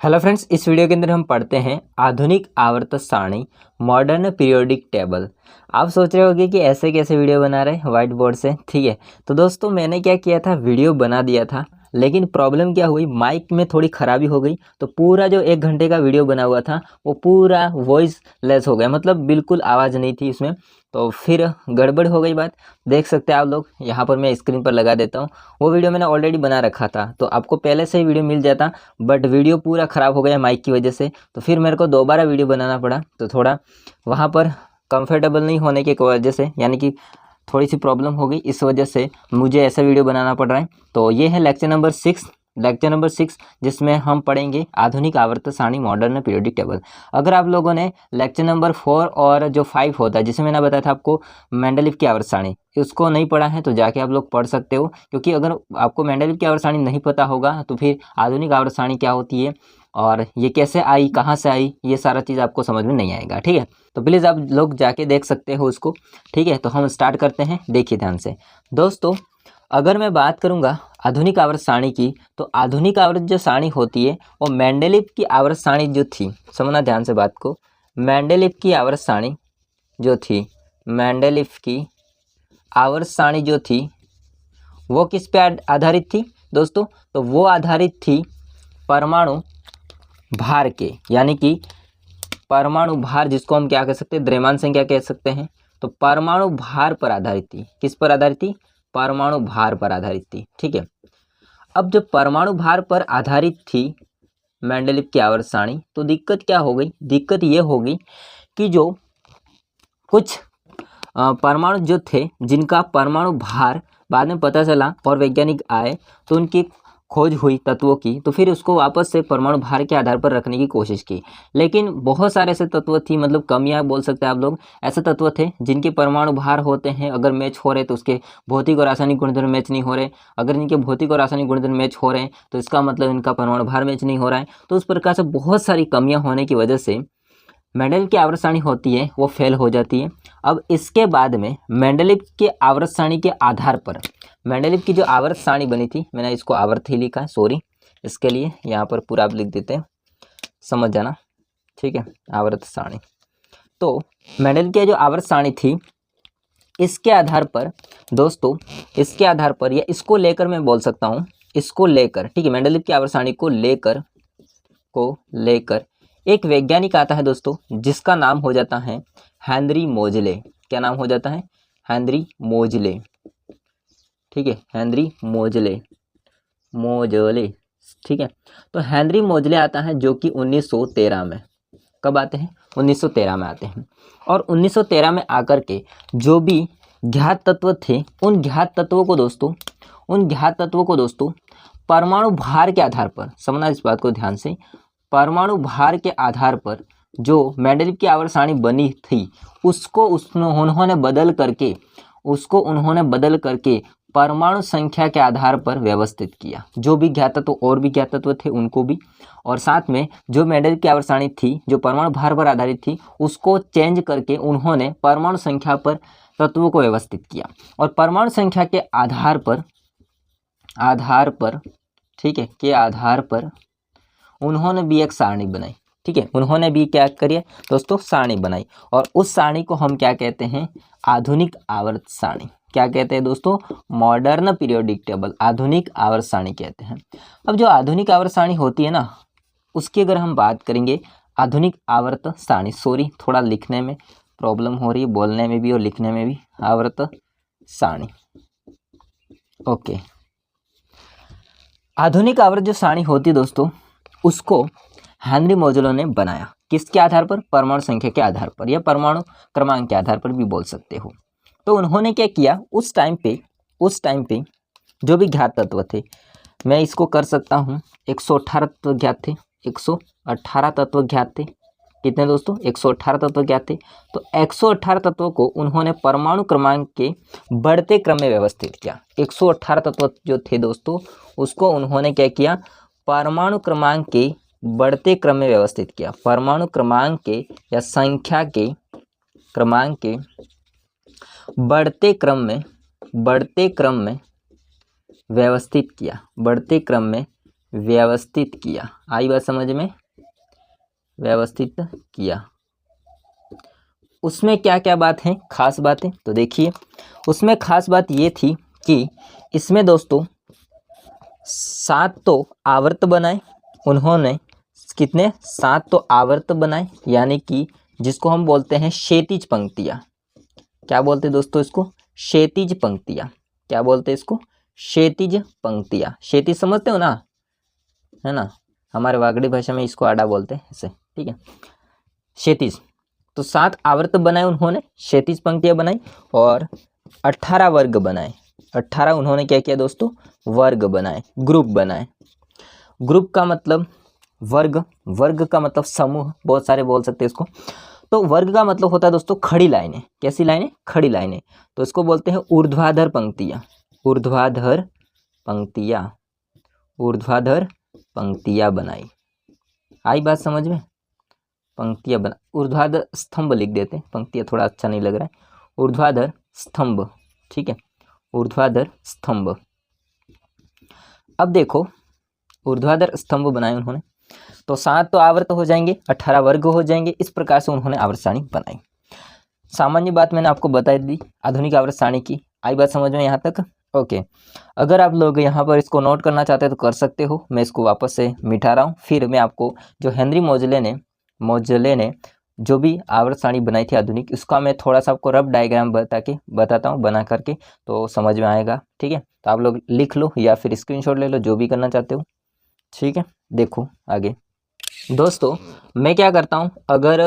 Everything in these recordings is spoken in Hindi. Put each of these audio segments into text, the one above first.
हेलो फ्रेंड्स, इस वीडियो के अंदर हम पढ़ते हैं आधुनिक आवर्त सारणी मॉडर्न पीरियोडिक टेबल। आप सोच रहे होंगे कि ऐसे कैसे वीडियो बना रहे हैं व्हाइट बोर्ड से। ठीक है, तो दोस्तों मैंने क्या किया था, वीडियो बना दिया था, लेकिन प्रॉब्लम क्या हुई, माइक में थोड़ी ख़राबी हो गई। तो पूरा जो 1 घंटे का वीडियो बना हुआ था वो पूरा वॉइस लेस हो गया, मतलब बिल्कुल आवाज़ नहीं थी इसमें। तो फिर गड़बड़ हो गई बात। देख सकते हैं आप लोग, यहाँ पर मैं स्क्रीन पर लगा देता हूँ। वो वीडियो मैंने ऑलरेडी बना रखा था, तो आपको पहले से ही वीडियो मिल जाता, बट वीडियो पूरा ख़राब हो गया माइक की वजह से। तो फिर मेरे को दोबारा वीडियो बनाना पड़ा। तो थोड़ा वहाँ पर कंफर्टेबल नहीं होने की वजह से, यानी कि थोड़ी सी प्रॉब्लम हो गई, इस वजह से मुझे ऐसा वीडियो बनाना पड़ रहा है। तो ये है लेक्चर नंबर 6 जिसमें हम पढ़ेंगे आधुनिक आवर्त सारणी मॉडर्न पीरियोडिक टेबल। अगर आप लोगों ने लेक्चर नंबर 4 और जो 5 होता है, जिसमें मैंने बताया था आपको मेंडलीव की आवर्त सारणी, उसको नहीं पढ़ा है तो जाके आप लोग पढ़ सकते हो। क्योंकि अगर आपको मेंडलीव की आवर्त सारणी नहीं पता होगा तो फिर आधुनिक आवर्त सारणी क्या होती है और ये कैसे आई, कहाँ से आई, ये सारा चीज़ आपको समझ में नहीं आएगा। ठीक है, तो प्लीज़ आप लोग जाके देख सकते हो उसको। ठीक है, तो हम स्टार्ट करते हैं, देखिए ध्यान से दोस्तों। अगर मैं बात करूंगा आधुनिक आवर्त सारणी की, तो आधुनिक आवर्त जो सारणी होती है वो मेंडलीव की आवर्त सारणी जो थी, समझना ध्यान से बात को। मेंडलीव की आवर्त सारणी जो थी, मेंडलीव की आवर्त सारणी जो थी वो किस पे आधारित थी दोस्तों? तो वो आधारित थी परमाणु भार के, यानी कि परमाणु भार, जिसको हम क्या कह सकते हैं, द्रव्यमान संख्या कह सकते हैं। तो परमाणु भार पर आधारित थी। किस पर आधारित थी? परमाणु भार पर आधारित थी। ठीक है, अब जब परमाणु भार पर आधारित थी मेंडलीव की आवर्त सारणी, तो दिक्कत क्या हो गई? दिक्कत ये हो गई कि जो कुछ परमाणु जो थे, जिनका परमाणु भार बाद में पता चला और वैज्ञानिक आए तो उनकी खोज हुई तत्वों की, तो फिर उसको वापस से परमाणु भार के आधार पर रखने की कोशिश की। लेकिन बहुत सारे ऐसे तत्व थी, मतलब कमियां बोल सकते हैं आप लोग, ऐसे तत्व थे जिनके परमाणु भार होते हैं, अगर मैच हो रहे तो उसके भौतिक और रासायनिक गुणधर्म मैच नहीं हो रहे। अगर इनके भौतिक और रासायनिक गुणधर्म मैच हो रहे हैं तो इसका मतलब इनका परमाणु भार मैच नहीं हो रहा है। तो उस प्रकार से बहुत सारी कमियाँ होने की वजह से मेंडलीव की आवर्त सारणी होती है वो फेल हो जाती है। अब इसके बाद में मेंडलीव के आवर्त सारणी के आधार पर, मेंडलीव की जो आवर्त सारणी बनी थी, मैंने इसको आवर्त ही लिखा है, सॉरी, इसके लिए यहाँ पर पूरा आप लिख देते हैं, समझ जाना। ठीक है, आवर्त सारणी। तो मेंडलीव की जो आवर्त सारणी थी, इसके आधार पर दोस्तों, इसके आधार पर या इसको लेकर मैं बोल सकता हूँ, इसको लेकर, ठीक है, मेंडलीव की आवर्त सारणी को लेकर एक वैज्ञानिक आता है दोस्तों, जिसका नाम हो जाता है हेनरी मोजले। क्या नाम हो जाता है? हेनरी मोजले। ठीक है, हेनरी मोजले। ठीक है, तो हेनरी मोजले आता है, जो कि 1913 में, कब आते हैं? 1913 में आते हैं। और 1913 में आकर के जो भी ज्ञात तत्व थे, उन ज्ञात तत्वों को दोस्तों परमाणु भार के आधार पर, समझना इस बात को ध्यान से, परमाणु भार के आधार पर जो मेंडलीव की आवर्त सारणी बनी थी, उसको उन्होंने बदल करके परमाणु संख्या के आधार पर व्यवस्थित किया। जो भी ज्ञात तत्व, और भी ज्ञात तत्व थे उनको भी, और साथ में जो मेंडलीव की आवर्त सारणी थी जो परमाणु भार पर आधारित थी, उसको चेंज करके उन्होंने परमाणु संख्या पर तत्वों को व्यवस्थित किया। और परमाणु संख्या के आधार पर ठीक है, के आधार पर उन्होंने भी एक सारणी बनाई। ठीक है, उन्होंने भी क्या करिए दोस्तों? सारणी बनाई। और उस सारणी को हम क्या कहते हैं? आधुनिक आवर्त सारणी। क्या कहते हैं दोस्तों? मॉडर्न पीरियोडिक टेबल, आधुनिक आवर्त सारणी कहते हैं। अब जो आधुनिक आवर्त सारणी होती है ना, उसकी अगर हम बात करेंगे, आधुनिक आवर्त सारणी, सॉरी थोड़ा लिखने में प्रॉब्लम हो रही है, बोलने में भी और लिखने में भी, आवर्त सारणी। ओके, आधुनिक आवर्त जो सारणी होती है दोस्तों, उसको हेनरी मोजले ने बनाया। किसके आधार पर? परमाणु संख्या के आधार पर, या परमाणु क्रमांक के आधार पर भी बोल सकते हो। तो उन्होंने क्या किया, उस टाइम पे जो भी ज्ञात तत्व थे, मैं इसको कर सकता हूँ, 118 तत्व ज्ञात थे। 118 तत्व ज्ञात थे। कितने दोस्तों? 118 तत्व ज्ञात थे। तो 118 तत्वों को उन्होंने परमाणु क्रमांक के बढ़ते क्रम में व्यवस्थित किया। 118 तत्व जो थे दोस्तों, उसको उन्होंने क्या किया? परमाणु क्रमांक के बढ़ते क्रम में व्यवस्थित किया। परमाणु क्रमांक के या संख्या के क्रमांक के बढ़ते क्रम में व्यवस्थित किया। बढ़ते क्रम में व्यवस्थित किया। आई बात समझ में? व्यवस्थित किया। उसमें क्या क्या बात है, खास बातें? तो देखिए उसमें खास बात ये थी कि इसमें दोस्तों 7 तो आवर्त बनाए उन्होंने। कितने? 7 तो आवर्त बनाए, यानी कि जिसको हम बोलते हैं क्षैतिज पंक्तियाँ। क्या बोलते हैं दोस्तों इसको? क्षैतिज पंक्तियाँ। क्या बोलते हैं इसको? क्षैतिज पंक्तियाँ। क्षैतिज समझते हो ना, है ना? हमारे वागड़ी भाषा में इसको आड़ा बोलते हैं ऐसे, ठीक है? क्षैतिज। तो 7 आवर्त बनाए उन्होंने, क्षैतिज पंक्तियाँ बनाई और 18 वर्ग बनाए। 18 उन्होंने क्या किया दोस्तों? वर्ग बनाए, ग्रुप बनाए। ग्रुप का मतलब वर्ग, वर्ग का मतलब समूह, बहुत सारे बोल सकते हैं इसको। तो वर्ग का मतलब होता है दोस्तों खड़ी लाइनें। कैसी लाइनें? खड़ी लाइनें। तो इसको बोलते हैं ऊर्ध्वाधर पंक्तियाँ। ऊर्ध्वाधर पंक्तियाँ, ऊर्ध्वाधर पंक्तियाँ बनाई। आई बात समझ में? पंक्तियाँ बना, ऊर्ध्वाधर स्तंभ लिख देते हैं, पंक्तियाँ थोड़ा अच्छा नहीं लग रहा है। ऊर्ध्वाधर स्तंभ, ठीक है? ऊर्ध्वाधर स्तंभ। अब देखो ऊर्ध्वाधर स्तंभ बनाए उन्होंने, तो 7 तो आवर्त हो जाएंगे, 18 वर्ग हो जाएंगे। इस प्रकार से उन्होंने आवर्त सारणी बनाई। सामान्य बात मैंने आपको बता दी आधुनिक आवर्त सारणी की। आई बात समझ में यहाँ तक? ओके। अगर आप लोग यहाँ पर इसको नोट करना चाहते हैं तो कर सकते हो। मैं इसको वापस से मिटा रहा हूँ। फिर मैं आपको जो हेनरी मोजले ने जो भी आवर्त सारणी बनाई थी आधुनिक, उसका मैं थोड़ा सा आपको रफ डायग्राम बताता हूँ बना करके, तो समझ में आएगा, ठीक है? तो आप लोग लिख लो या फिर स्क्रीनशॉट ले लो, जो भी करना चाहते हो, ठीक है? देखो आगे दोस्तों, मैं क्या करता हूँ, अगर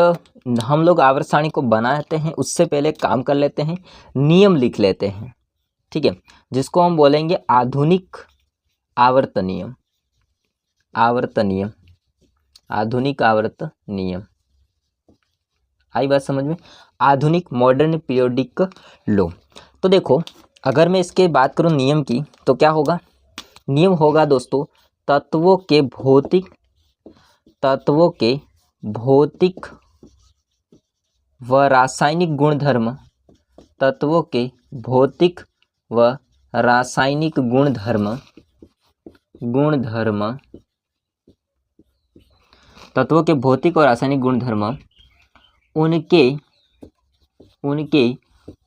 हम लोग आवर्त सारणी को बनाते हैं उससे पहले काम कर लेते हैं, नियम लिख लेते हैं, ठीक है? जिसको हम बोलेंगे आधुनिक आवर्त नियम। आवर्त नियम, आधुनिक आवर्त नियम। आई बात समझ में? आधुनिक मॉडर्न पीरियोडिक लॉ। तो देखो अगर मैं इसके बात करूँ नियम की, तो क्या होगा? नियम होगा दोस्तों तत्वों के भौतिक व रासायनिक गुणधर्म, तत्वों के भौतिक व रासायनिक गुणधर्म, तत्वों के भौतिक और रासायनिक गुणधर्म, उनके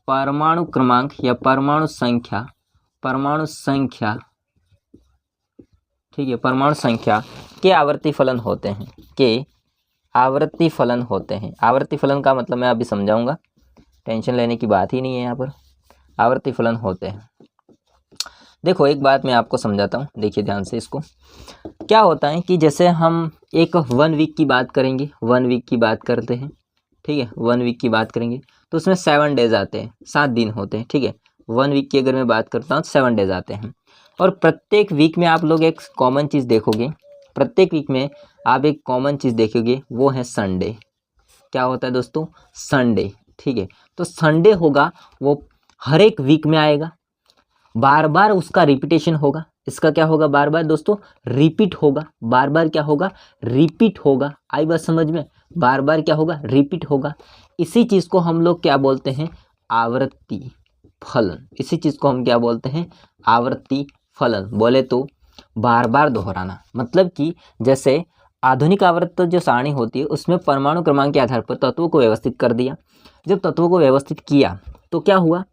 परमाणु क्रमांक या परमाणु संख्या, ठीक है, परमाणु संख्या के आवर्ती फलन होते हैं, के आवर्ती फलन होते हैं। आवर्ती फलन का मतलब मैं अभी समझाऊंगा, टेंशन लेने की बात ही नहीं है यहाँ पर। आवर्ती फलन होते हैं। देखो एक बात मैं आपको समझाता हूँ, देखिए ध्यान से इसको। क्या होता है कि जैसे हम एक 1 वीक की बात करेंगे, 1 वीक की बात करते हैं, ठीक है? 1 वीक की बात करेंगे तो उसमें 7 डेज आते हैं, 7 दिन होते हैं, ठीक है? 1 वीक की अगर मैं बात करता हूँ 7 डेज आते हैं। और प्रत्येक वीक में आप लोग एक कॉमन चीज़ देखोगे, प्रत्येक वीक में आप एक कॉमन चीज़ देखोगे, वो है संडे। क्या होता है दोस्तों? संडे, ठीक है? तो संडे होगा वो हर एक वीक में आएगा, बार बार उसका रिपीटेशन होगा। इसका क्या होगा? बार बार दोस्तों रिपीट होगा। बार बार क्या होगा? रिपीट होगा। आई बात समझ में? बार बार क्या होगा? रिपीट होगा। इसी चीज़ को हम लोग क्या बोलते हैं? आवर्ती फलन। इसी चीज़ को हम क्या बोलते हैं? आवर्ती फलन। बोले तो बार बार दोहराना। मतलब कि जैसे आधुनिक आवर्त जो सारणी होती है उसमें परमाणु क्रमांक के आधार पर तत्वों को व्यवस्थित कर दिया। जब तत्वों को व्यवस्थित किया तो क्या हुआ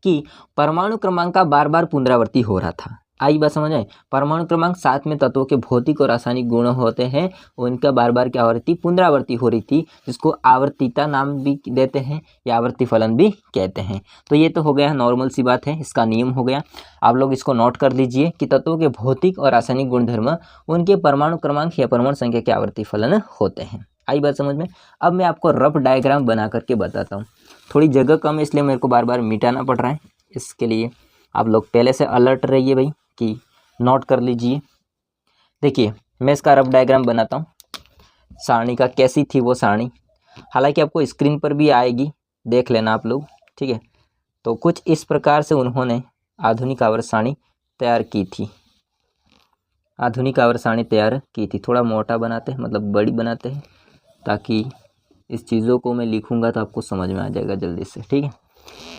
कि परमाणु क्रमांक का बार बार पुनरावृत्ति हो रहा था। आई बात समझ आए? परमाणु क्रमांक 7 में तत्वों के भौतिक और रासायनिक गुण होते हैं, उनका बार बार क्या हो रही थी? पुनरावृत्ति हो रही थी, जिसको आवर्तिता नाम भी देते हैं या आवर्ती फलन भी कहते हैं। तो ये तो हो गया, नॉर्मल सी बात है, इसका नियम हो गया। आप लोग इसको नोट कर लीजिए कि तत्वों के भौतिक और रासायनिक गुणधर्म उनके परमाणु क्रमांक या परमाणु संख्या के आवर्ती फलन होते हैं। आई बात समझ में? अब मैं आपको रफ डायग्राम बना करके बताता हूँ। थोड़ी जगह कम है इसलिए मेरे को बार बार मिटाना पड़ रहा है, इसके लिए आप लोग पहले से अलर्ट रहिए भाई कि नोट कर लीजिए। देखिए मैं इसका रफ डायग्राम बनाता हूँ सारणी का, कैसी थी वो सारणी। हालांकि आपको स्क्रीन पर भी आएगी, देख लेना आप लोग, ठीक है? तो कुछ इस प्रकार से उन्होंने आधुनिक आवर्त सारणी तैयार की थी। आधुनिक आवर्त सारणी तैयार की थी। थोड़ा मोटा बनाते हैं, मतलब बड़ी बनाते हैं, ताकि इस चीज़ों को मैं लिखूंगा तो आपको समझ में आ जाएगा जल्दी से, ठीक है?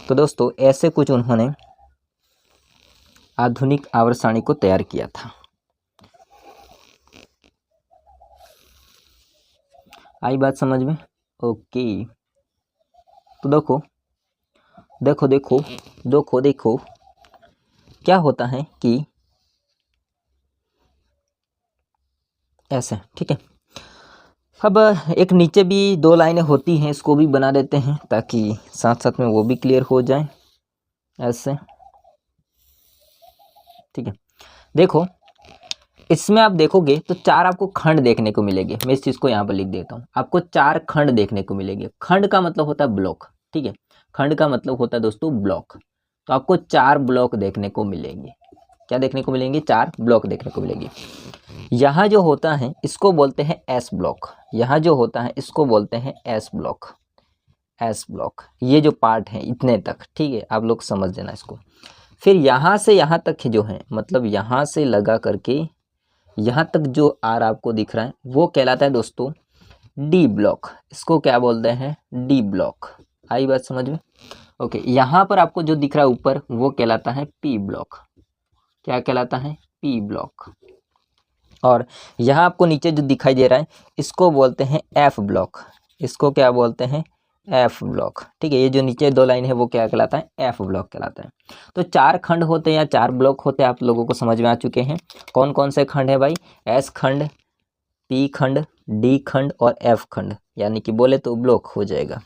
तो दोस्तों ऐसे कुछ उन्होंने आधुनिक आवर्त सारणी को तैयार किया था। आई बात समझ में? ओके, तो देखो देखो देखो देखो देखो क्या होता है कि ऐसे, ठीक है। अब एक नीचे भी 2 लाइनें होती हैं, इसको भी बना देते हैं ताकि साथ साथ में वो भी क्लियर हो जाए, ऐसे, ठीक है। देखो इसमें आप देखोगे तो 4 आपको खंड देखने को मिलेंगे। मैं इस चीज़ को यहाँ पर लिख देता हूँ, आपको 4 खंड देखने को मिलेंगे। खंड का मतलब होता है ब्लॉक, ठीक है। खंड का मतलब होता है दोस्तों ब्लॉक। तो आपको 4 ब्लॉक देखने को मिलेंगे। क्या देखने को मिलेंगे? 4 ब्लॉक देखने को मिलेंगे। यहाँ जो होता है इसको बोलते हैं एस ब्लॉक। यहाँ जो होता है इसको बोलते हैं एस ब्लॉक। एस ब्लॉक, ये जो पार्ट है इतने तक, ठीक है, आप लोग समझ लेना इसको। फिर यहाँ से यहाँ तक जो है, मतलब यहाँ से लगा करके यहाँ तक जो आर आपको दिख रहा है वो कहलाता है दोस्तों डी ब्लॉक। इसको क्या बोलते हैं? D block. आई बात समझ में? ओके, यहाँ पर आपको जो दिख रहा है ऊपर वो कहलाता है पी ब्लॉक। क्या कहलाता है? P block. और यहाँ आपको नीचे जो दिखाई दे रहा है इसको बोलते हैं एफ ब्लॉक। इसको क्या बोलते हैं? एफ ब्लॉक, ठीक है। ये जो नीचे 2 लाइन है वो क्या कहलाता है? एफ ब्लॉक कहलाता है। तो 4 खंड होते हैं या 4 ब्लॉक होते हैं, आप लोगों को समझ में आ चुके हैं। कौन कौन से खंड है भाई? एस खंड, पी खंड, डी खंड और एफ खंड, यानी कि बोले तो ब्लॉक हो जाएगा।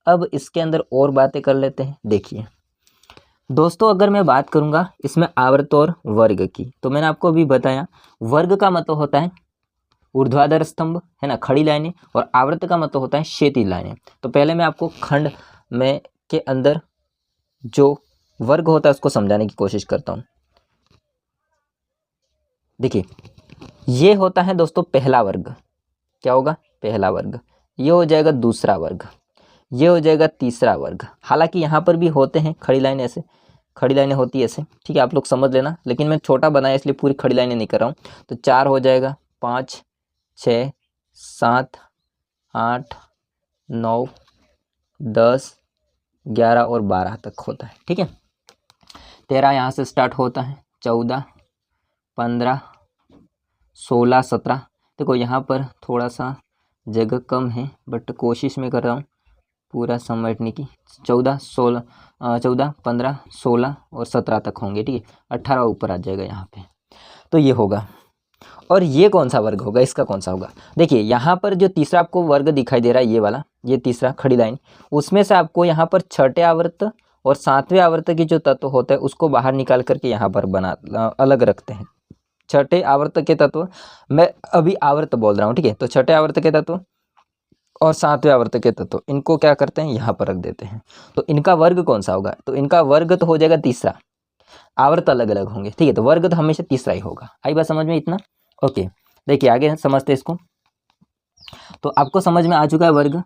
अब इसके अंदर और बातें कर लेते हैं। देखिए दोस्तों, अगर मैं बात करूंगा इसमें आवर्त और वर्ग की, तो मैंने आपको अभी बताया वर्ग का मतलब होता है ऊर्ध्वाधर स्तंभ, है ना, खड़ी लाइनें, और आवर्त का मतलब होता है क्षैतिज लाइनें। तो पहले मैं आपको खंड में के अंदर जो वर्ग होता है उसको समझाने की कोशिश करता हूँ। देखिए ये होता है दोस्तों पहला वर्ग। क्या होगा? पहला वर्ग। ये हो जाएगा दूसरा वर्ग, ये हो जाएगा तीसरा वर्ग। हालांकि यहाँ पर भी होते हैं खड़ी लाइन, ऐसे खड़ी लाइनें होती है ऐसे, ठीक है, आप लोग समझ लेना, लेकिन मैं छोटा बनाया इसलिए पूरी खड़ी लाइनें नहीं कर रहा हूँ। तो 4 हो जाएगा, 5, 6, 7, 8, 9, 10, 11 और 12 तक होता है, ठीक है। 13 यहाँ से स्टार्ट होता है, 14, 15, 16, 17। देखो यहाँ पर थोड़ा सा जगह कम है बट कोशिश मैं कर रहा हूँ पूरा समेटने की। 14, 15, 16 और 17 तक होंगे, ठीक है। 18 ऊपर आ जाएगा यहाँ पे, तो ये होगा। और ये कौन सा वर्ग होगा? इसका कौन सा होगा? देखिए यहाँ पर जो तीसरा आपको वर्ग दिखाई दे रहा है, ये वाला, ये तीसरा खड़ी लाइन, उसमें से आपको यहाँ पर 6ठे आवर्त और 7वें आवर्त की जो तत्व होता है उसको बाहर निकाल करके यहाँ पर बना अलग रखते हैं। 6ठे आवर्त के तत्व, मैं अभी आवर्त बोल रहा हूँ, ठीक है। तो 6ठे आवर्त के तत्व और 7वें आवर्त के तत्व, इनको क्या करते हैं? यहाँ पर रख देते हैं। तो इनका वर्ग कौन सा होगा? तो इनका वर्ग तो हो जाएगा तीसरा, आवर्त अलग अलग होंगे, ठीक है। तो वर्ग तो हमेशा तीसरा ही होगा। आई बात समझ में इतना? ओके, देखिए आगे समझते इसको। तो आपको समझ में आ चुका है वर्ग।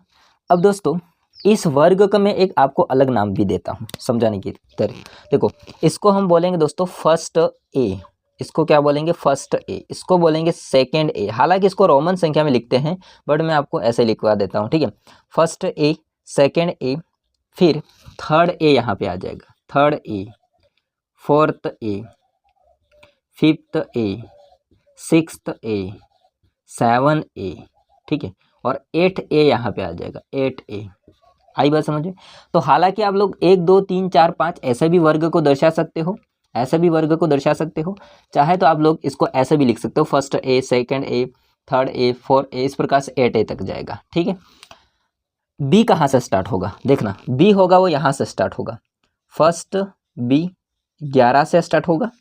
अब दोस्तों इस वर्ग का मैं एक आपको अलग नाम भी देता हूँ समझाने की तरह। देखो इसको हम बोलेंगे दोस्तों फर्स्ट ए। इसको क्या बोलेंगे? First A. इसको बोलेंगे सेकंड ए। हालांकि इसको रोमन संख्या में लिखते हैं बट मैं आपको ऐसे लिखवा देता हूँ, ठीक है। फर्स्ट ए, सेकंड ए, फिर थर्ड ए यहाँ पे आ जाएगा, third A, fourth A, fifth A, sixth A, 7 A, ठीक है, और 8 ए यहाँ पे आ जाएगा, 8 ए। आई बात समझ में? तो हालांकि आप लोग 1, 2, 3, 4, 5 ऐसे भी वर्ग को दर्शा सकते हो, ऐसे भी वर्ग को दर्शा सकते हो। चाहे तो आप लोग इसको ऐसे भी लिख सकते हो, first A, second A, third A, fourth A, इस प्रकार से 8 ए तक जाएगा, ठीक है। बी कहाँ से स्टार्ट होगा? देखना, बी होगा वो यहाँ से स्टार्ट होगा। फर्स्ट बी 11 से स्टार्ट होगा,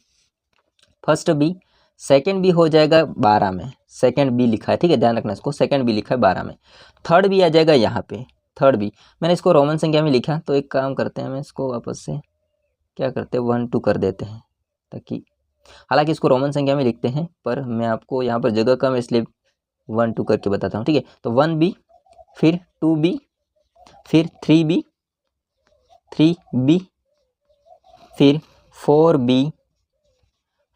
फर्स्ट बी। सेकंड बी हो जाएगा 12 में, सेकंड बी लिखा है, ठीक है, ध्यान रखना इसको, सेकंड बी लिखा है 12 में। थर्ड बी आ जाएगा यहाँ पे, थर्ड बी मैंने इसको रोमन संख्या में लिखा, तो एक काम करते हैं, मैं इसको वापस से क्या करते हैं 1, 2 कर देते हैं, ताकि हालांकि इसको रोमन संख्या में लिखते हैं पर मैं आपको यहाँ पर जगह कम है इसलिए 1, 2 करके बताता हूँ, ठीक है। तो 1 बी, फिर 2 बी, फिर 3 बी, 3 बी, फिर 4 बी,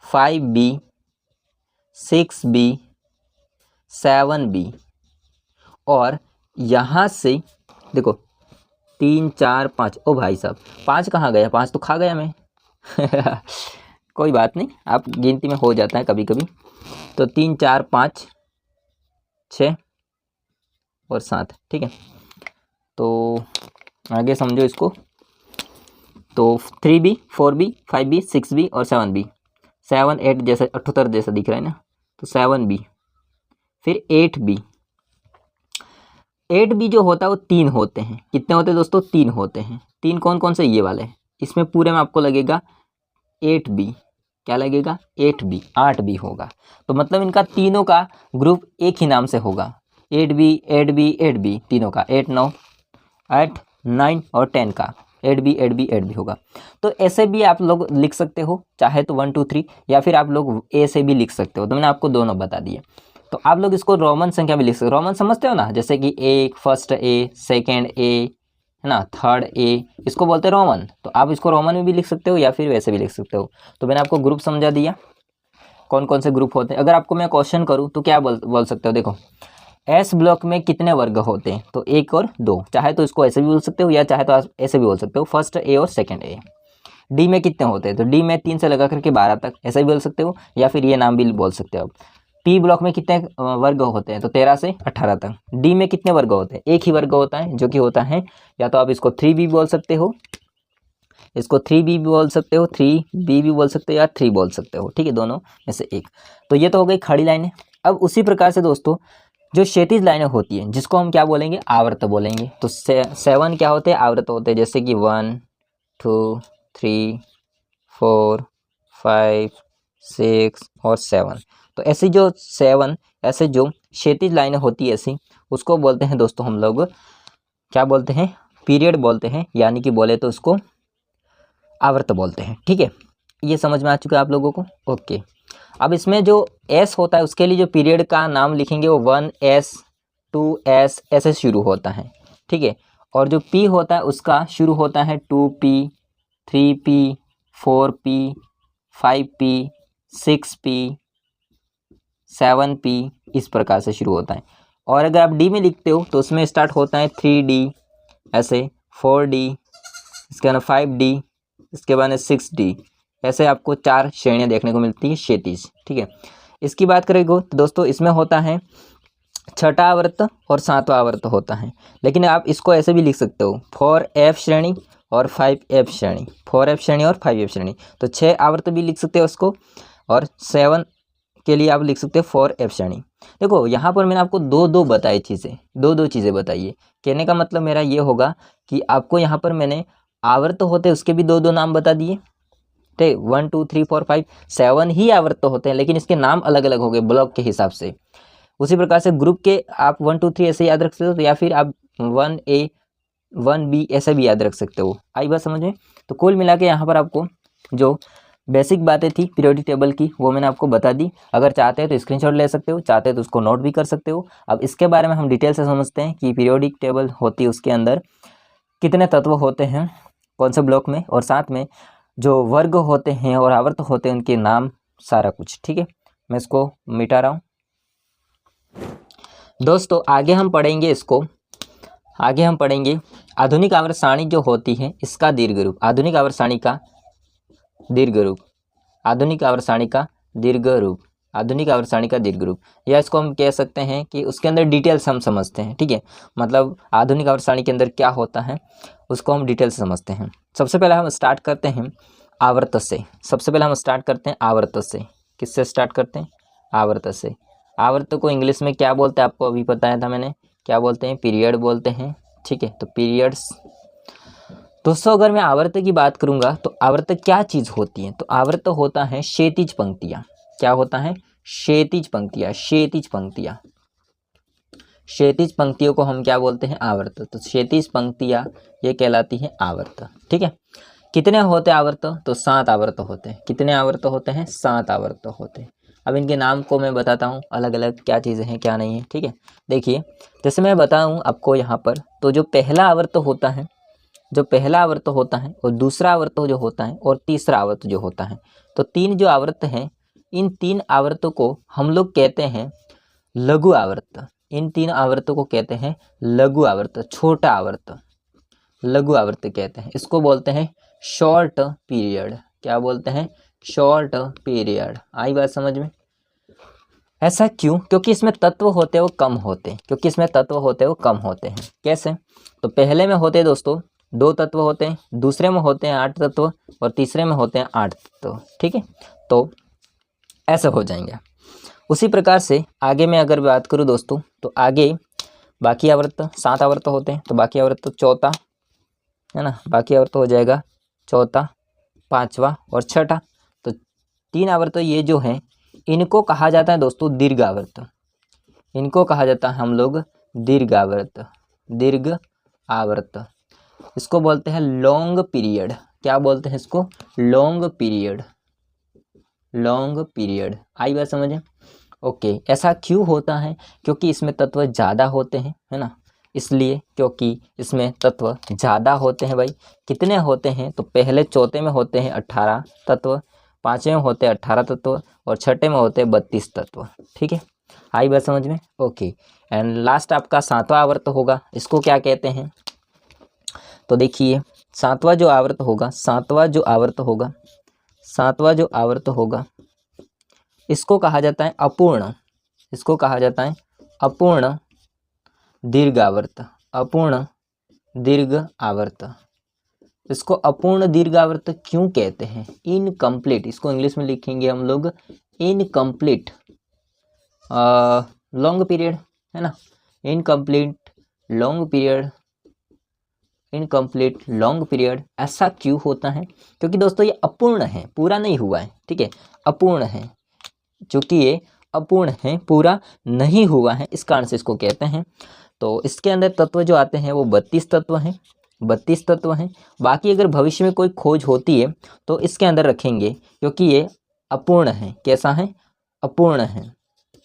5 बी, 6 बी, 7 बी, और यहाँ से देखो 3, 4, 5। ओ भाई साहब 5 कहाँ गया? 5 तो खा गया मैं कोई बात नहीं, आप गिनती में हो जाता है कभी कभी। तो 3, 4, 5, 6, और 7, ठीक है। तो आगे समझो इसको। तो 3b, 4b, 5b, 6b और 7b, 7 8 जैसा 78 जैसा दिख रहा है ना, तो 7b। फिर 8b, 8b जो होता है वो 3 होते हैं। कितने होते हैं दोस्तों? 3 होते हैं। 3 कौन कौन से? ये वाले। इसमें पूरे में आपको लगेगा 8b। क्या लगेगा? 8b, 8b होगा। तो मतलब इनका तीनों का ग्रुप एक ही नाम से होगा, 8b 8b 8b, तीनों का 8 9 8 9 और 10 का 8b 8b 8b होगा। तो ऐसे भी आप लोग लिख सकते हो, चाहे तो 1 2 3, या फिर आप लोग ए से भी लिख सकते हो। तो मैंने आपको दोनों बता दिए। तो आप लोग इसको रोमन संख्या भी लिख सकते हो। रोमन समझते हो ना, जैसे कि ए, फर्स्ट ए, सेकेंड ए, है ना, थर्ड ए, इसको बोलते हैं रोमन। तो आप इसको रोमन में भी लिख सकते हो या फिर वैसे भी लिख सकते हो। तो मैंने आपको ग्रुप समझा दिया, कौन कौन से ग्रुप होते हैं। अगर आपको मैं क्वेश्चन करूँ तो क्या बोल सकते हो? देखो, एस ब्लॉक में कितने वर्ग होते हैं? तो 1 और 2। चाहे तो इसको ऐसे भी बोल सकते हो या चाहे तो आप ऐसे भी बोल सकते हो, फर्स्ट ए और सेकंड ए। डी में कितने होते हैं? तो डी में 3 से लगा करके 12 तक, ऐसे भी बोल सकते हो या फिर ये नाम भी बोल सकते हो। पी ब्लॉक में कितने वर्ग होते हैं? तो 13 से 18 तक। डी में कितने वर्ग होते हैं? एक ही वर्ग होता है, जो कि होता है, या तो आप इसको 3b बोल सकते हो, इसको 3b भी बोल सकते हो, 3b भी बोल सकते हो, या 3 बोल सकते हो, ठीक है, दोनों में से एक। तो ये तो हो गई खड़ी लाइनें। अब उसी प्रकार से दोस्तों जो क्षैतिज लाइनें होती हैं, जिसको हम क्या बोलेंगे? आवर्त बोलेंगे। तो 7 क्या होते हैं? आवर्त होते हैं। जैसे कि 1 2 3 4 5 6 और 7। तो ऐसी जो 7 ऐसे जो क्षैतिज लाइनें होती है ऐसी, उसको बोलते हैं दोस्तों हम लोग क्या बोलते हैं? पीरियड बोलते हैं, यानी कि बोले तो उसको आवर्त बोलते हैं, ठीक है। ये समझ में आ चुका है आप लोगों को? ओके। अब इसमें जो एस होता है उसके लिए जो पीरियड का नाम लिखेंगे वो 1s 2s ऐसे शुरू होता है, ठीक है। और जो पी होता है उसका शुरू होता है 2p 3p 4p 5p 6p 7p, इस प्रकार से शुरू होता है। और अगर आप डी में लिखते हो तो उसमें स्टार्ट होता है 3d ऐसे, 4d, इसके बाद 5d, इसके बाद 6d, ऐसे आपको 4 श्रेणियाँ देखने को मिलती है क्षैतिज, ठीक है। इसकी बात करेंगे तो दोस्तों इसमें होता है छठा आवर्त और 7वां आवर्त होता है। लेकिन आप इसको ऐसे भी लिख सकते हो, 4f श्रेणी और 5f श्रेणी, 4f श्रेणी और 5f श्रेणी। तो 6 आवर्त भी लिख सकते हो उसको, और 7 के लिए आप लिख सकते हो 4f श्रेणी। देखो यहाँ पर मैंने आपको दो बताई चीज़ें, दो चीज़ें बताई है। कहने का मतलब मेरा ये होगा कि आपको यहाँ पर मैंने आवर्त होते उसके भी दो नाम बता दिए, ठीक। 1 2 3 4 5 7 ही आवर्त होते हैं, लेकिन इसके नाम अलग अलग हो गए ब्लॉक के हिसाब से। उसी प्रकार से ग्रुप के आप 1 2 3 ऐसे याद रख सकते हो, तो या फिर आप 1a 1b ऐसे भी याद रख सकते हो। आई बात समझ में? तो कुल मिला के यहाँ पर आपको जो बेसिक बातें थी पीरियोडिक टेबल की वो मैंने आपको बता दी। अगर चाहते हैं तो स्क्रीनशॉट ले सकते हो, चाहते हैं तो उसको नोट भी कर सकते हो। अब इसके बारे में हम डिटेल से समझते हैं कि पीरियोडिक टेबल होती है, उसके अंदर कितने तत्व होते हैं, कौन से ब्लॉक में, और साथ में जो वर्ग होते हैं और आवर्त होते हैं उनके नाम, सारा कुछ, ठीक है। मैं इसको मिटा रहा हूँ दोस्तों। आगे हम पढ़ेंगे इसको, आगे हम पढ़ेंगे आधुनिक आवर्त सारणी जो होती है इसका दीर्घ रूप, आधुनिक आवर्त सारणी का दीर्घ रूप, आधुनिक आवर्त सारणी का दीर्घ रूप, आधुनिक आवर्त सारणी का दीर्घ रूप, या इसको हम कह सकते हैं कि उसके अंदर डिटेल्स हम समझते हैं, ठीक है। मतलब आधुनिक आवर्त सारणी के अंदर क्या होता है उसको हम डिटेल से समझते हैं। सबसे पहले हम स्टार्ट करते हैं आवर्त से। सबसे पहले हम स्टार्ट करते हैं आवर्त से। किससे स्टार्ट करते हैं? आवर्त से। आवर्त को इंग्लिश में क्या बोलते हैं आपको अभी बताया था मैंने, क्या बोलते हैं? पीरियड बोलते हैं, ठीक है। तो पीरियड्स। दोस्तों अगर मैं आवर्त की बात करूंगा तो आवर्त क्या चीज़ होती है? तो आवर्त होता है क्षैतिज पंक्तियाँ। क्या होता है? क्षैतिज पंक्तियाँ, क्षैतिज पंक्तियाँ। क्षैतिज पंक्तियों को हम क्या बोलते हैं? आवर्त। तो क्षैतिज पंक्तियाँ ये कहलाती है आवर्त, ठीक है। कितने होते हैं आवर्त? तो 7 आवर्त होते हैं। कितने आवर्त होते हैं? 7 आवर्त होते हैं। अब इनके नाम को मैं बताता हूँ अलग अलग क्या चीज़ें हैं क्या नहीं है, ठीक है। देखिए जैसे मैं बताऊँ आपको यहाँ पर, तो जो पहला आवर्त होता है, जो पहला आवर्त होता है, और दूसरा आवर्त जो होता है, और तीसरा आवर्त जो होता है, तो 3 जो आवर्त हैं, इन 3 आवर्तों को हम लोग कहते हैं लघु आवर्त। इन 3 आवर्तों को कहते हैं लघु आवर्त, छोटा आवर्त, लघु आवर्त कहते हैं। इसको बोलते हैं शॉर्ट पीरियड। क्या बोलते हैं? Short period. आई बात समझ में? ऐसा क्यों? क्योंकि इसमें तत्व होते हैं वो कम होते हैं, क्योंकि इसमें तत्व होते हैं वो कम होते हैं। कैसे? तो पहले में होते हैं दोस्तों 2 तत्व होते हैं, दूसरे में होते हैं 8 तत्व और तीसरे में होते हैं 8 तत्व। ठीक है, तो ऐसे हो जाएंगे। उसी प्रकार से आगे मैं अगर बात करूं दोस्तों, तो आगे बाकी आवर्त 7 आवर्त होते हैं, तो बाकी आवर्त चौथा है ना, बाकी आवर्त हो जाएगा चौथा, पांचवा और छठा। तो 3 आवर्त ये जो हैं इनको कहा जाता है दोस्तों दीर्घ आवर्त। इनको कहा जाता है हम लोग दीर्घ आवर्त, दीर्घ आवर्त। इसको बोलते हैं लॉन्ग पीरियड। क्या बोलते हैं इसको? Long period, long period. आई बात समझ में? ओके। ऐसा क्यों होता है? क्योंकि इसमें तत्व ज़्यादा होते हैं, है ना, इसलिए, क्योंकि इसमें तत्व ज़्यादा होते हैं भाई। कितने होते हैं? तो पहले चौथे में होते हैं 18 तत्व, पाँचवें में होते हैं 18 तत्व और छठे में होते हैं 32 तत्व। ठीक है, आई बात समझ में? ओके। एंड लास्ट आपका 7वां आवर्त होगा, इसको क्या कहते हैं? तो देखिए 7वां जो आवर्त होगा, 7वां जो आवर्त होगा, 7वां जो आवर्त होगा इसको कहा जाता है अपूर्ण। इसको कहा जाता है अपूर्ण दीर्घ आवर्त, अपूर्ण दीर्घ आवर्त। इसको अपूर्ण दीर्घ आवर्त क्यों कहते हैं? इनकम्प्लीट, इसको इंग्लिश में लिखेंगे हम लोग इनकम्प्लीट लॉन्ग पीरियड, है ना, incomplete long period, incomplete long period. ऐसा क्यों होता है? क्योंकि दोस्तों ये अपूर्ण है, पूरा नहीं हुआ है। ठीक है, अपूर्ण है, चूँकि ये अपूर्ण है, पूरा नहीं हुआ है, इस कारण से इसको कहते हैं। तो इसके अंदर तत्व जो आते हैं वो 32 तत्व हैं, 32 तत्व हैं। बाकी अगर भविष्य में कोई खोज होती है तो इसके अंदर रखेंगे, क्योंकि ये अपूर्ण है। कैसा है? अपूर्ण है,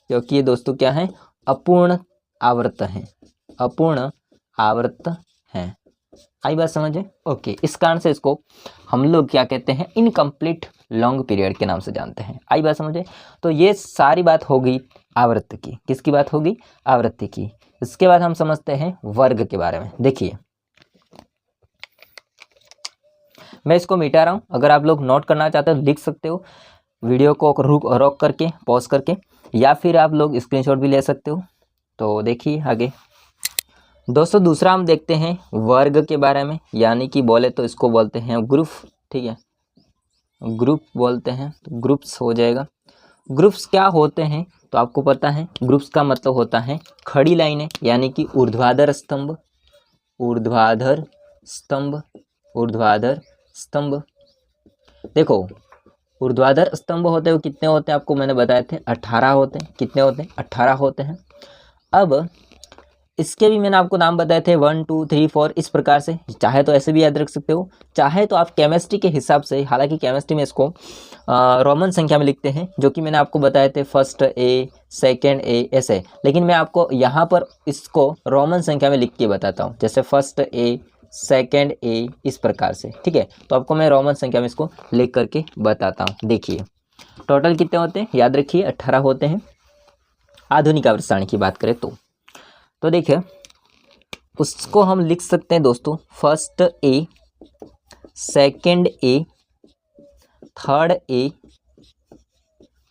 क्योंकि ये दोस्तों क्या है? अपूर्ण आवर्त है, अपूर्ण आवर्त है। आई बात समझ है? ओके। इस कारण से इसको हम लोग क्या कहते हैं? इनकम्प्लीट लॉन्ग पीरियड के नाम से जानते हैं। आई बात समझे? तो ये सारी बात हो गई आवृत्ति की। किसकी बात होगी? आवृत्ति की। इसके बाद हम समझते हैं वर्ग के बारे में। देखिए मैं इसको मिटा रहा हूं, अगर आप लोग नोट करना चाहते हो लिख सकते हो, वीडियो को रोक करके, पॉज करके, या फिर आप लोग स्क्रीनशॉट भी ले सकते हो। तो देखिए आगे दोस्तों, दूसरा हम देखते हैं वर्ग के बारे में, यानी कि बोले तो इसको बोलते हैं ग्रुप। ठीक है, ग्रुप बोलते हैं, तो ग्रुप्स हो जाएगा। ग्रुप्स क्या होते हैं? तो आपको पता है ग्रुप्स का मतलब होता है खड़ी लाइनें, यानी कि ऊर्ध्वाधर स्तंभ, ऊर्ध्वाधर स्तंभ, ऊर्ध्वाधर स्तंभ। देखो ऊर्ध्वाधर स्तंभ होते हैं वो कितने होते हैं? आपको मैंने बताए थे 18 होते हैं। कितने होते हैं? 18 होते हैं। अब इसके भी मैंने आपको नाम बताए थे 1 2 3 4, इस प्रकार से। चाहे तो ऐसे भी याद रख सकते हो, चाहे तो आप केमिस्ट्री के हिसाब से, हालांकि केमिस्ट्री में इसको रोमन संख्या में लिखते हैं, जो कि मैंने आपको बताए थे फर्स्ट ए, सेकंड ए, ऐसे। लेकिन मैं आपको यहाँ पर इसको रोमन संख्या में लिख के बताता हूँ, जैसे फर्स्ट ए, सेकंड ए, इस प्रकार से। ठीक है, तो आपको मैं रोमन संख्या में इसको लिख करके बताता हूँ। देखिए टोटल कितने होते हैं? याद रखिए 18 होते हैं। आधुनिक आवर्त सारणी की बात करें तो देखिए उसको हम लिख सकते हैं दोस्तों, first A, second A, third A,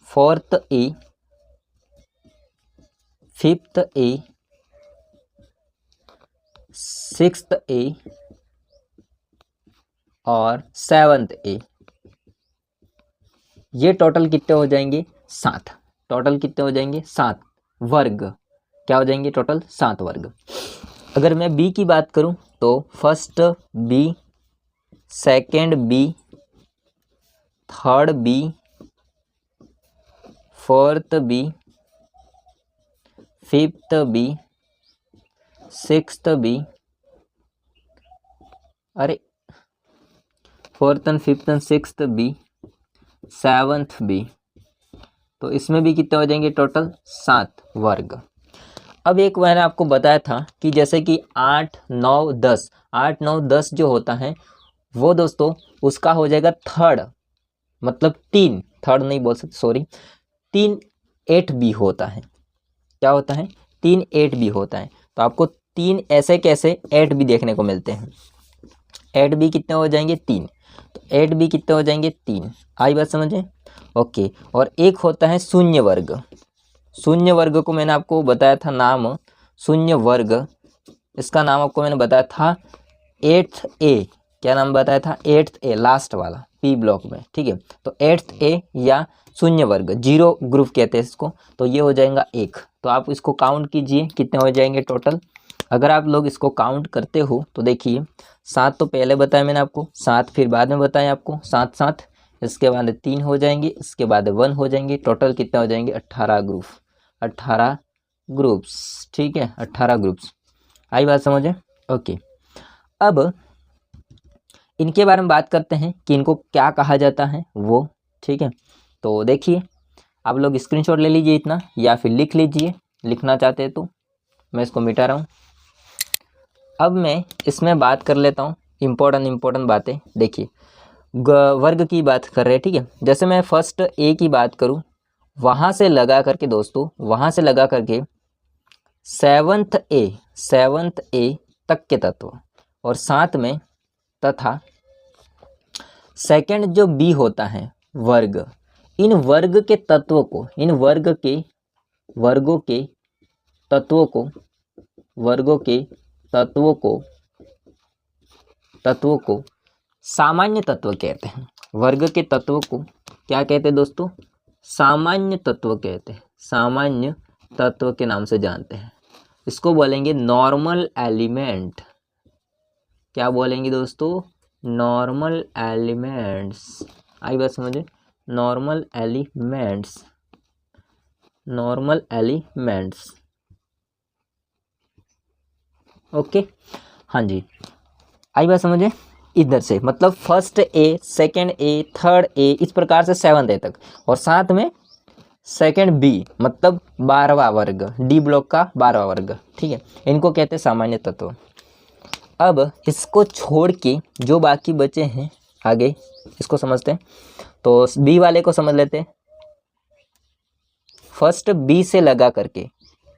fourth A, fifth A, sixth A और सेवंथ ए। ये टोटल कितने हो जाएंगे? 7। टोटल कितने हो जाएंगे? 7 वर्ग। क्या हो जाएंगे? टोटल 7 वर्ग। अगर मैं बी की बात करूं तो first B, second B, third B, fourth B, fifth B, sixth B, अरे fourth and fifth and sixth B, seventh B. तो इसमें भी कितने हो जाएंगे? टोटल 7 वर्ग। अब एक मैंने आपको बताया था कि जैसे कि 8 9 10, 8 9 10 जो होता है वो दोस्तों उसका हो जाएगा थर्ड, मतलब 3, थर्ड नहीं बोल सकते, सॉरी, 3 8 बी होता है। क्या होता है? 3 8 बी होता है। तो आपको 3 ऐसे कैसे 8 बी देखने को मिलते हैं। 8 बी कितने हो जाएंगे? 3। तो 8 बी कितने हो जाएंगे? 3। आई बात समझे? ओके। और एक होता है शून्य वर्ग। शून्य वर्ग को मैंने आपको बताया था नाम, शून्य वर्ग, इसका नाम आपको मैंने बताया था 8th A। क्या नाम बताया था? 8th A, लास्ट वाला पी ब्लॉक में, ठीक है। तो 8th A या शून्य वर्ग, जीरो ग्रुप कहते हैं इसको। तो ये हो जाएगा 1। तो आप इसको काउंट कीजिए कितने हो जाएंगे टोटल। अगर आप लोग इसको काउंट करते हो तो देखिए 7 तो पहले बताया मैंने आपको, 7 फिर बाद में बताया आपको, 7 7, इसके बाद 3 हो जाएंगे, इसके बाद 1 हो जाएंगे, टोटल कितना हो जाएंगे? 18 ग्रुप, 18 ग्रुप्स, ठीक है, 18 ग्रुप्स। आई बात समझे? ओके, अब इनके बारे में बात करते हैं कि इनको क्या कहा जाता है वो, ठीक है। तो देखिए आप लोग स्क्रीनशॉट ले लीजिए इतना, या फिर लिख लीजिए, लिखना चाहते हैं तो मैं इसको मिटा रहा हूँ। अब मैं इसमें बात कर लेता हूँ इम्पोर्टेंट बातें। देखिए वर्ग की बात कर रहे हैं, ठीक है। जैसे मैं फर्स्ट ए की बात करूँ, वहाँ से लगा करके दोस्तों, वहाँ से लगा करके 7th A तक के तत्व, और साथ में तथा सेकंड जो बी होता है वर्ग, इन वर्ग के तत्वों को, इन वर्गों के तत्वों को सामान्य तत्व कहते हैं। वर्ग के तत्वों को क्या कहते हैं दोस्तों? सामान्य तत्व कहते हैं, सामान्य तत्व के नाम से जानते हैं। इसको बोलेंगे नॉर्मल एलिमेंट। क्या बोलेंगे दोस्तों? Normal elements. आई बात समझे? नॉर्मल एलिमेंट्स, ओके, हाँ जी, आई बात समझे? इधर से मतलब first A, second A, third ए, इस प्रकार से 7th A तक, और साथ में सेकंड बी मतलब 12वां वर्ग, डी ब्लॉक का 12वां वर्ग, ठीक है। इनको कहते हैं सामान्य तत्व। अब इसको छोड़ के जो बाकी बचे हैं आगे इसको समझते हैं। तो बी वाले को समझ लेते हैं। फर्स्ट बी से लगा करके,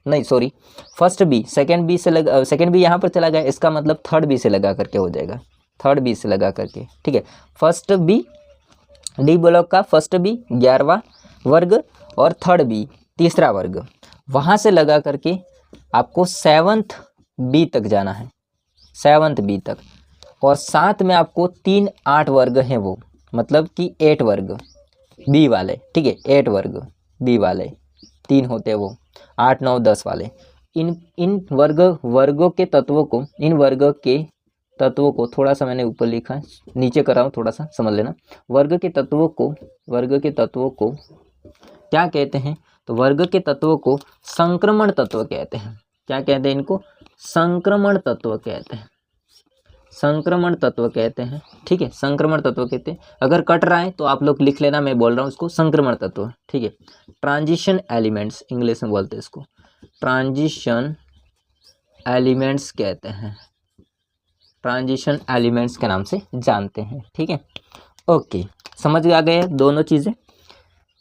नहीं sorry, first B second B से लगा, सेकंड बी यहाँ पर चला गया, इसका मतलब थर्ड बी से लगा करके हो जाएगा, थर्ड बी से लगा करके, ठीक है। फर्स्ट बी, डी ब्लॉक का फर्स्ट बी 11वां वर्ग, और थर्ड बी 3रा वर्ग, वहाँ से लगा करके आपको 7th बी तक जाना है, 7th बी तक, और साथ में आपको 3 8 वर्ग हैं वो, मतलब कि 8 वर्ग बी वाले, ठीक है, 8 वर्ग बी वाले 3 होते हैं वो, 8 9 10 वाले। इन वर्गों के तत्वों को, इन वर्ग के तत्वों को, थोड़ा सा मैंने ऊपर लिखा है, नीचे कर रहा हूँ, थोड़ा सा समझ लेना। वर्ग के तत्वों को क्या कहते हैं? तो वर्ग के तत्वों को संक्रमण तत्व कहते हैं। क्या कहते हैं इनको? संक्रमण तत्व कहते हैं, संक्रमण तत्व कहते हैं, ठीक है, संक्रमण तत्व कहते हैं। अगर कट रहा है तो आप लोग लिख लेना, मैं बोल रहा हूँ उसको संक्रमण तत्व, ठीक है। ट्रांजिशन एलिमेंट्स इंग्लिश में बोलते हैं इसको, ट्रांजिशन एलिमेंट्स कहते हैं, ट्रांजिशन एलिमेंट्स के नाम से जानते हैं, ठीक है। ओके, समझ आ गए दोनों चीज़ें।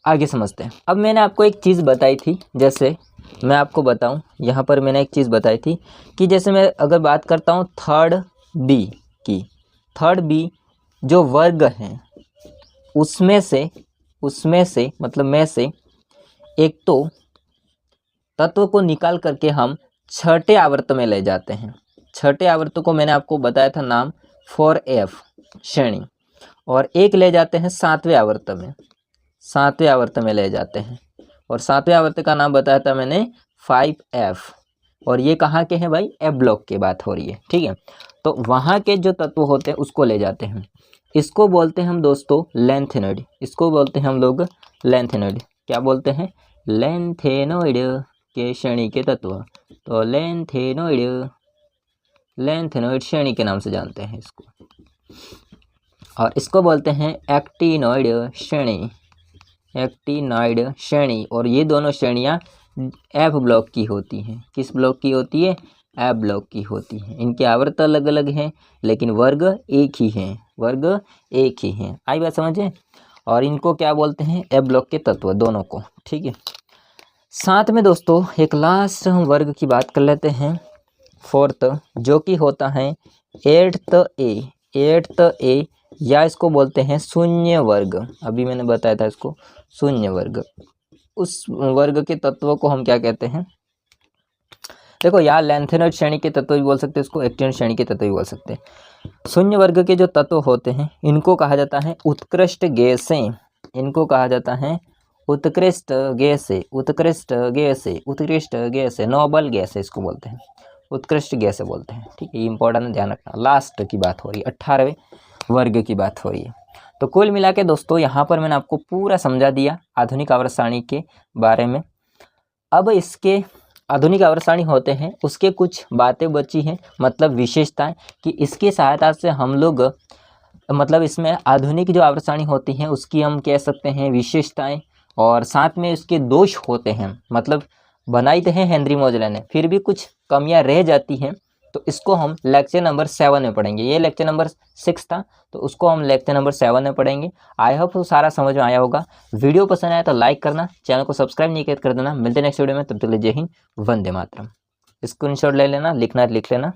आगे समझते हैं। अब मैंने आपको एक चीज़ बताई थी, जैसे मैं आपको बताऊं, यहाँ पर मैंने एक चीज़ बताई थी कि जैसे मैं अगर बात करता हूँ थर्ड बी की, थर्ड बी जो वर्ग हैं उसमें से मतलब में से एक तो तत्व को निकाल करके हम छठे आवर्त में ले जाते हैं। छठे आवर्त को मैंने आपको बताया था नाम 4F श्रेणी, और एक ले जाते हैं 7वें आवर्त में, 7वें आवर्त में ले जाते हैं, और 7वें आवर्त का नाम बताया था मैंने 5F, और ये कहाँ के हैं भाई? F ब्लॉक की बात हो रही है, ठीक है। तो वहाँ के जो तत्व होते हैं उसको ले जाते हैं, इसको बोलते हैं हम दोस्तों लेंथेनॉइड, इसको बोलते हैं हम लोग लेंथेनॉइड। क्या बोलते हैं? लेंथेनॉइड के श्रेणी के तत्व, तो लेंथेनॉइड श्रेणी के नाम से जानते हैं इसको, और इसको बोलते हैं एक्टिनॉइड श्रेणी, एक्टिनॉइड श्रेणी। और ये दोनों श्रेणियाँ F ब्लॉक की होती हैं। किस ब्लॉक की होती है? F ब्लॉक की होती हैं। इनके आवर्त अलग अलग हैं लेकिन वर्ग एक ही हैं, वर्ग एक ही हैं। आई बात समझे? और इनको क्या बोलते हैं? F ब्लॉक के तत्व दोनों को, ठीक है। साथ में दोस्तों एक लास्ट हम वर्ग की बात कर लेते हैं, फोर्थ, जो कि होता है 8th A, या इसको बोलते हैं शून्य वर्ग। अभी मैंने बताया था इसको शून्य वर्ग, उस वर्ग के तत्वों को हम क्या कहते हैं? देखो यहाँ लैंथेनॉइड श्रेणी के तत्व भी बोल सकते हैं, इसको एक्टिनॉइड श्रेणी के तत्व भी बोल सकते हैं। शून्य वर्ग के जो तत्व होते हैं इनको कहा जाता है उत्कृष्ट गैसें। इनको कहा जाता है उत्कृष्ट गैसें, उत्कृष्ट गैसें, उत्कृष्ट गैसें, नोबल गैसें इसको बोलते हैं, उत्कृष्ट गैसें बोलते हैं। ठीक है, ये इंपॉर्टेंट ध्यान रखना। लास्ट की बात हो रही है, 18वें वर्ग की बात हो रही है। तो कुल मिला के दोस्तों यहाँ पर मैंने आपको पूरा समझा दिया आधुनिक आवर्त सारणी के बारे में। अब इसके आधुनिक आवर्त सारणी होते हैं उसके कुछ बातें बची हैं, मतलब विशेषताएं, कि इसकी सहायता से हम लोग मतलब इसमें आधुनिक जो आवर्त सारणी होती हैं उसकी हम कह सकते हैं विशेषताएं, और साथ में उसके दोष होते हैं। मतलब बनाई तो है हेनरी मोजले ने, फिर भी कुछ कमियां रह जाती हैं, तो इसको हम लेक्चर नंबर 7 में पढ़ेंगे। ये लेक्चर नंबर 6 था, तो उसको हम लेक्चर नंबर 7 में पढ़ेंगे। आई होप तो सारा समझ में आया होगा। वीडियो पसंद आया तो लाइक करना, चैनल को सब्सक्राइब नहीं कर देना। मिलते हैं नेक्स्ट वीडियो में, तब तक के लिए जय हिंद, वंदे मातरम। स्क्रीनशॉट ले लेना, लिखना लिख लेना।